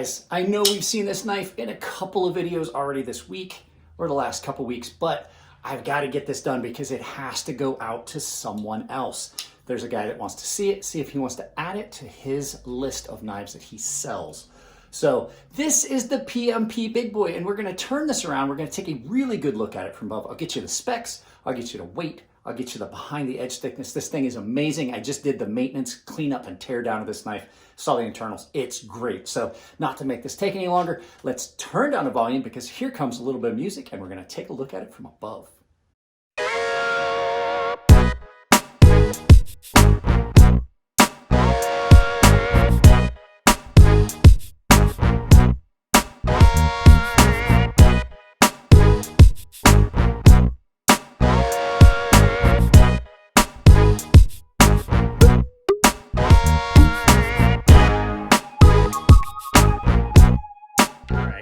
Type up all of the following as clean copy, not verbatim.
guys, I know we've seen this knife in a couple of videos already this week or the last couple weeks, but I've got to get this done because it has to go out to someone else. There's a guy that wants to see it, see if he wants to add it to his list of knives that he sells. So this is the PMP Big Boy, and we're going to turn this around. We're going to take a really good look at it from above. I'll get you the specs, I'll get you the weight, I'll get you the behind the edge thickness. This thing is amazing. I just did the maintenance, cleanup, and tear down of this knife. Saw the internals. It's great. So not to make this take any longer, let's turn down the volume because here comes a little bit of music and we're going to take a look at it from above.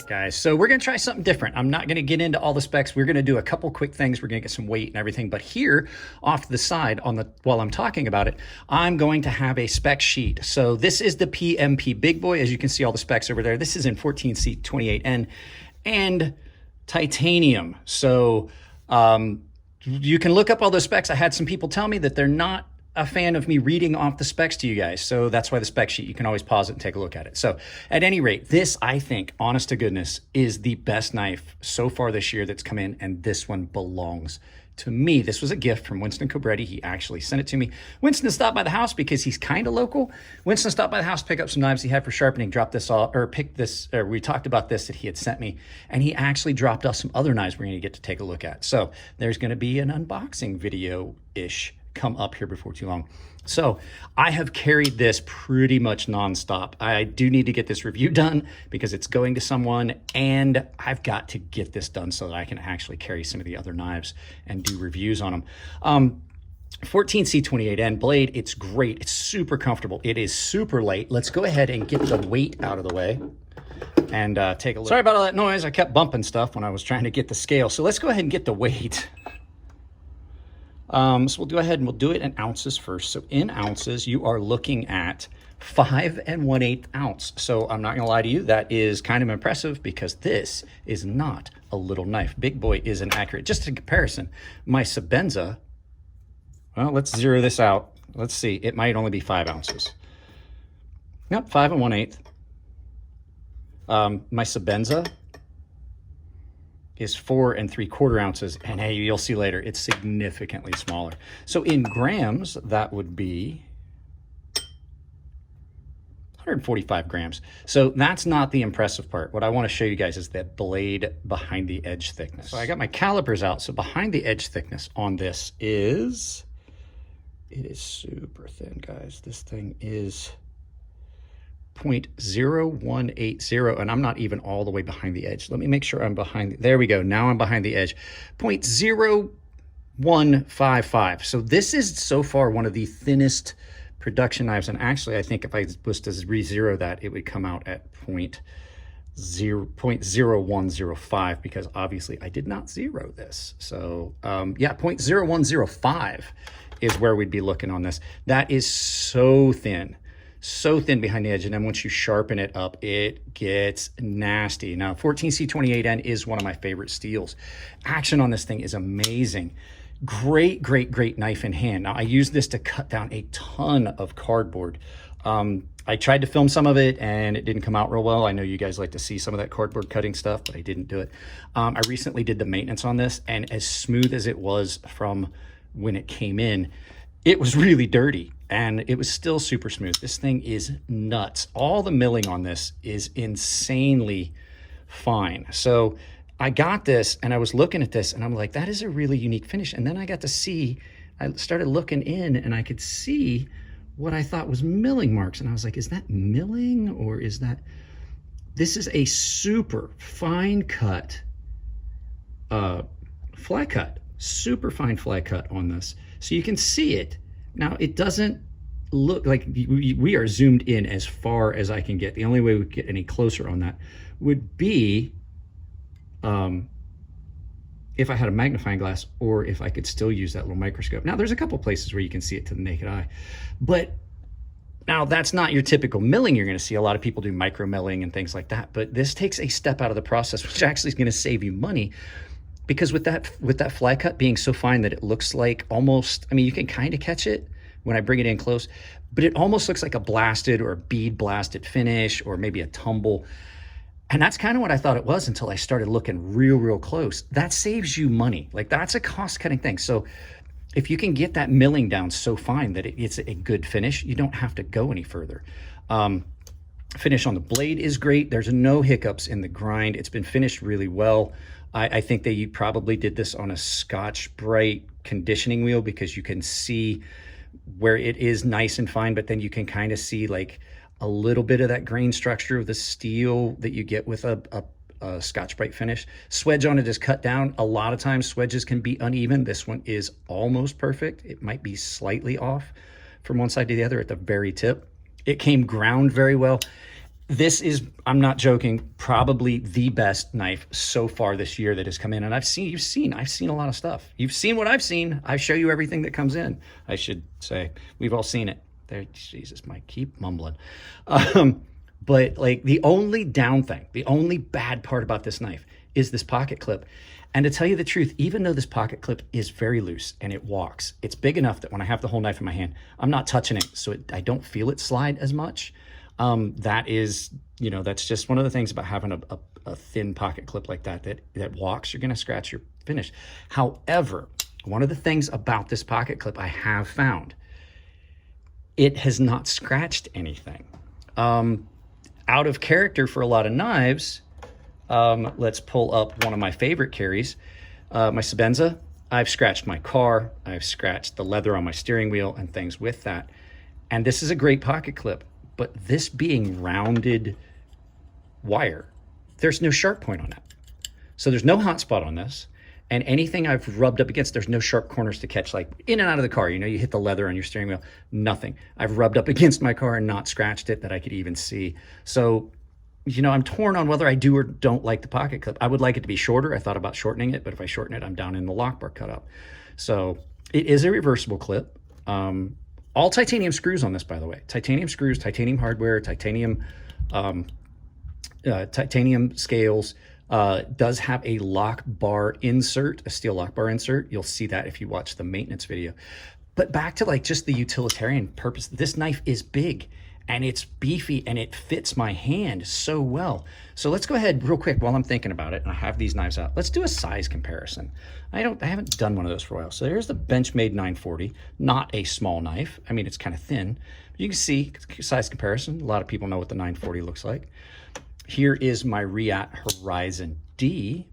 Guys, so we're going to try something different. I'm not going to get into all the specs. We're going to do a couple quick things. We're going to get some weight and everything. But here off to the side while I'm talking about it, I'm going to have a spec sheet. So this is the PMP Big Boy. As you can see all the specs over there. This is in 14C28N and titanium. So you can look up all those specs. I had some people tell me that they're not a fan of me reading off the specs to you guys. So that's why the spec sheet, you can always pause it and take a look at it. So at any rate, this, I think, honest to goodness, is the best knife so far this year that's come in, and this one belongs to me. This was a gift from Winston Cobretti. He actually sent it to me. Winston stopped by the house because he's kind of local. Winston stopped by the house, pick up some knives he had for sharpening, dropped this off, or picked this, or we talked about this that he had sent me, and he actually dropped off some other knives we're going to get to take a look at. So there's going to be an unboxing video-ish come up here before too long. So I have carried this pretty much nonstop. I do need to get this review done because it's going to someone, and I've got to get this done so that I can actually carry some of the other knives and do reviews on them. 14C28N blade, it's great. It's super comfortable. It is super light. Let's go ahead and get the weight out of the way and take a look. Sorry about all that noise. I kept bumping stuff when I was trying to get the scale. So let's go ahead and get the weight. So we'll go ahead and we'll do it in ounces first. So in ounces, you are looking at 5 1/8 ounce. So I'm not gonna lie to you, that is kind of impressive because this is not a little knife. Big Boy is inaccurate. Just in comparison, my Sebenza, well, let's zero this out. Let's see, it might only be 5 ounces. Yep, 5 1/8. My Sebenza is 4 3/4 ounces, and hey, you'll see later, it's significantly smaller. So in grams, that would be 145 grams. So that's not the impressive part. What I want to show you guys is that blade behind the edge thickness. So I got my calipers out. So behind the edge thickness on this is, it is super thin, guys. This thing is 0.0180, and I'm not even all the way behind the edge. Let me make sure I'm behind. There we go. Now I'm behind the edge. 0.0155. So this is so far one of the thinnest production knives, and actually I think if I was to re-zero that, it would come out at 0.0105 because obviously I did not zero this. So yeah, 0.0105 is where we'd be looking on this. That is so thin. So thin behind the edge, and then once you sharpen it up, it gets nasty. Now, 14C28N is one of my favorite steels. Action on this thing is amazing. Great, great, great knife in hand. Now, I use this to cut down a ton of cardboard. I tried to film some of it, and it didn't come out real well. I know you guys like to see some of that cardboard cutting stuff, but I didn't do it. I recently did the maintenance on this, and as smooth as it was from when it came in, it was really dirty. And it was still super smooth. This thing is nuts. All the milling on this is insanely fine. So I got this and I was looking at this and I'm like, that is a really unique finish. And then I got to see, I started looking in and I could see what I thought was milling marks. And I was like, is that milling or is that, this is a super fine cut, fly cut, super fine fly cut on this. So you can see it. Now, it doesn't look like, we are zoomed in as far as I can get. The only way we could get any closer on that would be if I had a magnifying glass or if I could still use that little microscope. Now, there's a couple places where you can see it to the naked eye, but Now, that's not your typical milling. You're going to see a lot of people do micro milling and things like that, but this takes a step out of the process, which actually is going to save you money, because with that fly cut being so fine that it looks like almost, I mean, you can kind of catch it when I bring it in close, but it almost looks like a blasted or a bead blasted finish, or maybe a tumble. And that's kind of what I thought it was until I started looking real close. That saves you money. Like, that's a cost cutting thing. So if you can get that milling down so fine that it's a good finish, you don't have to go any further. Finish on the blade is great. There's no hiccups in the grind. It's been finished really well. I think that you probably did this on a Scotch-Brite conditioning wheel, because you can see where it is nice and fine, but then you can kind of see like a little bit of that grain structure of the steel that you get with a Scotch-Brite finish. Swedge on it is cut down. A lot of times swedges can be uneven. This one is almost perfect. It might be slightly off from one side to the other at the very tip. It came ground very well. This is, I'm not joking, probably the best knife so far this year that has come in. And I've seen a lot of stuff. You've seen what I've seen. I show you everything that comes in. I should say, we've all seen it. There, Jesus, Mike, keep mumbling. But like, the only down thing, the only bad part about this knife is this pocket clip. And to tell you the truth, even though this pocket clip is very loose and it walks, it's big enough that when I have the whole knife in my hand, I'm not touching it, so I don't feel it slide as much. That is, you know, that's just one of the things about having a thin pocket clip like that walks. You're going to scratch your finish. However, one of the things about this pocket clip I have found, it has not scratched anything. Out of character for a lot of knives, let's pull up one of my favorite carries, my Sebenza. I've scratched my car, I've scratched the leather on my steering wheel and things with that. And this is a great pocket clip, but this being rounded wire, there's no sharp point on that. So there's no hot spot on this. And anything I've rubbed up against, there's no sharp corners to catch, like in and out of the car. You know, you hit the leather on your steering wheel, nothing. I've rubbed up against my car and not scratched it that I could even see. So, you know, I'm torn on whether I do or don't like the pocket clip. I would like it to be shorter. I thought about shortening it, but if I shorten it, I'm down in the lock bar cutout. So it is a reversible clip. All titanium screws on this, by the way. Titanium screws, titanium hardware, titanium scales. Does have a lock bar insert, a steel lock bar insert. You'll see that if you watch the maintenance video. But back to like just the utilitarian purpose, this knife is big and it's beefy and it fits my hand so well. So let's go ahead real quick while I'm thinking about it, and I have these knives out. Let's do a size comparison. I haven't done one of those for a while. So there's the Benchmade 940, not a small knife. I mean, it's kind of thin. But you can see size comparison. A lot of people know what the 940 looks like. Here is my Riat Horizon D,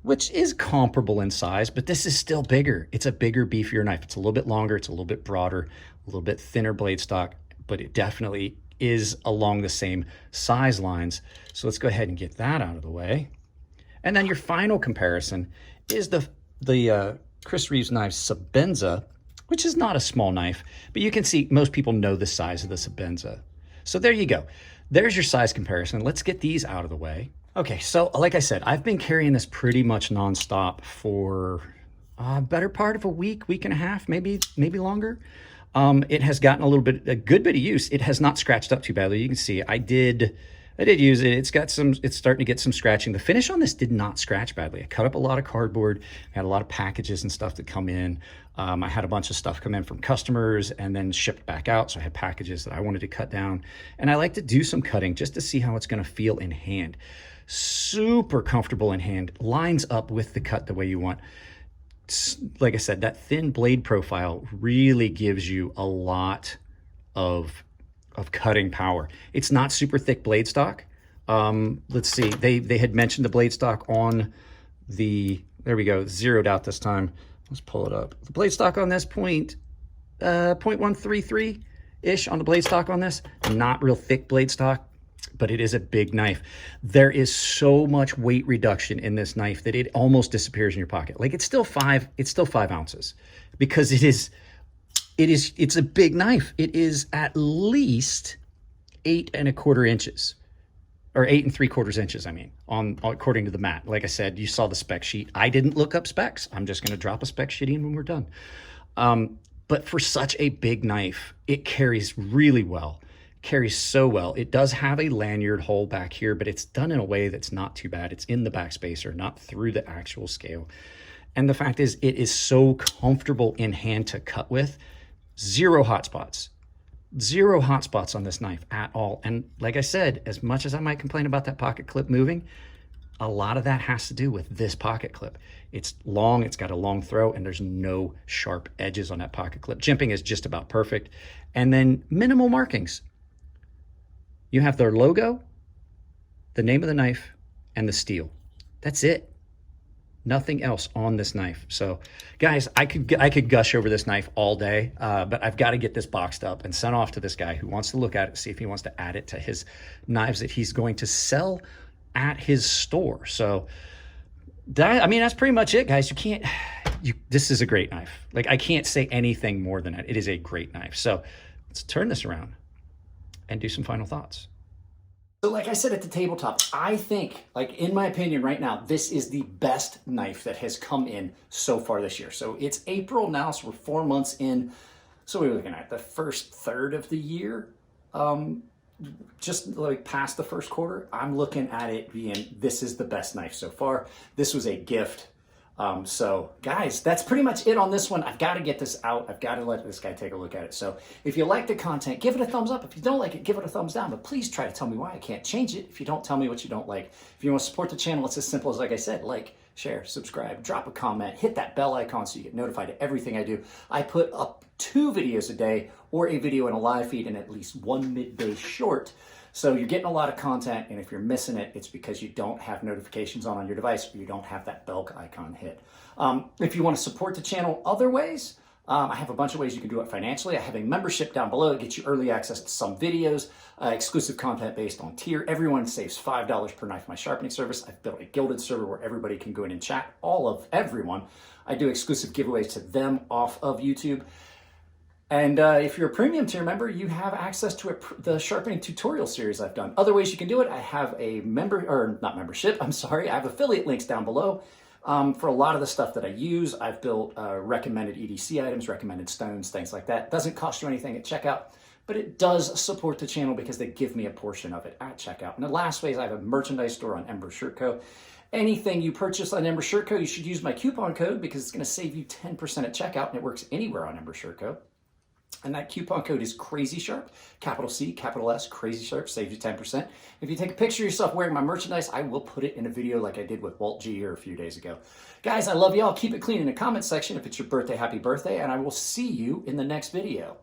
which is comparable in size, but this is still bigger. It's a bigger, beefier knife. It's a little bit longer, it's a little bit broader, a little bit thinner blade stock, but it definitely is along the same size lines. So let's go ahead and get that out of the way. And then your final comparison is the Chris Reeves knife Sebenza, which is not a small knife, but you can see most people know the size of the Sebenza. So there you go. There's your size comparison. Let's get these out of the way. Okay, so like I said, I've been carrying this pretty much nonstop for a better part of a week, week and a half, maybe longer. It has gotten a good bit of use. It has not scratched up too badly. You can see I did use it. It's starting to get some scratching. The finish on this did not scratch badly. I cut up a lot of cardboard, had a lot of packages and stuff that come in. I had a bunch of stuff come in from customers and then shipped back out. So I had packages that I wanted to cut down. And I like to do some cutting just to see how it's gonna feel in hand. Super comfortable in hand, lines up with the cut the way you want. Like I said, that thin blade profile really gives you a lot of cutting power. It's not super thick blade stock. Let's see, they had mentioned the blade stock on the, there we go, zeroed out this time. Let's pull it up. The blade stock on this 0.133-ish on the blade stock on this. Not real thick blade stock, but it is a big knife. There is so much weight reduction in this knife that it almost disappears in your pocket. Like it's still 5 ounces because it's a big knife. It is at least 8 1/4 inches, or 8 3/4 inches. I mean, according to the mat. Like I said, you saw the spec sheet. I didn't look up specs. I'm just going to drop a spec sheet in when we're done. but for such a big knife, it carries really well. Carries so well. It does have a lanyard hole back here, but it's done in a way that's not too bad. It's in the backspacer, not through the actual scale. And the fact is, it is so comfortable in hand to cut with. Zero hot spots. Zero hot spots on this knife at all. And like I said, as much as I might complain about that pocket clip moving, a lot of that has to do with this pocket clip. It's long, it's got a long throw, and there's no sharp edges on that pocket clip. Jimping is just about perfect. And then minimal markings. You have their logo, the name of the knife, and the steel. That's it. Nothing else on this knife. So guys, I could gush over this knife all day, but I've got to get this boxed up and sent off to this guy who wants to look at it, see if he wants to add it to his knives that he's going to sell at his store. So that, I mean, that's pretty much it, guys. This is a great knife. Like, I can't say anything more than that. It is a great knife. So let's turn this around and do some final thoughts. So like I said at the tabletop, I think, like, in my opinion right now, this is the best knife that has come in so far this year. So it's April now, so we're 4 months in. So we're looking at the first third of the year. Just like past the first quarter, I'm looking at it being, this is the best knife so far. This was a gift. So guys, that's pretty much it on this one. I've got to get this out. I've got to let this guy take a look at it. So if you like the content, give it a thumbs up. If you don't like it, give it a thumbs down, but please try to tell me why. I can't change it if you don't tell me what you don't like. If you want to support the channel, it's as simple as, like I said, like, share, subscribe, drop a comment, hit that bell icon so you get notified of everything I do. I put up 2 videos a day, or a video in a live feed, and at least 1 midday short. So you're getting a lot of content, and if you're missing it, it's because you don't have notifications on your device, or you don't have that bell icon hit. If you want to support the channel other ways, I have a bunch of ways you can do it financially. I have a membership down below. It gets you early access to some videos, exclusive content based on tier. Everyone saves $5 per knife my sharpening service. I've built a gilded server where everybody can go in and chat, everyone. I do exclusive giveaways to them off of YouTube. And if you're a premium tier member, you have access to the sharpening tutorial series I've done. Other ways you can do it, I have a I have affiliate links down below for a lot of the stuff that I use. I've built recommended EDC items, recommended stones, things like that. Doesn't cost you anything at checkout, but it does support the channel because they give me a portion of it at checkout. And the last way is I have a merchandise store on Ember Shirt Co. Anything you purchase on Ember Shirt Co, you should use my coupon code because it's going to save you 10% at checkout, and it works anywhere on Ember Shirt Co. And that coupon code is CrazySharp, capital C, capital S, CrazySharp, saves you 10%. If you take a picture of yourself wearing my merchandise, I will put it in a video like I did with Walt G here a few days ago. Guys, I love y'all. Keep it clean in the comment section. If it's your birthday, happy birthday, and I will see you in the next video.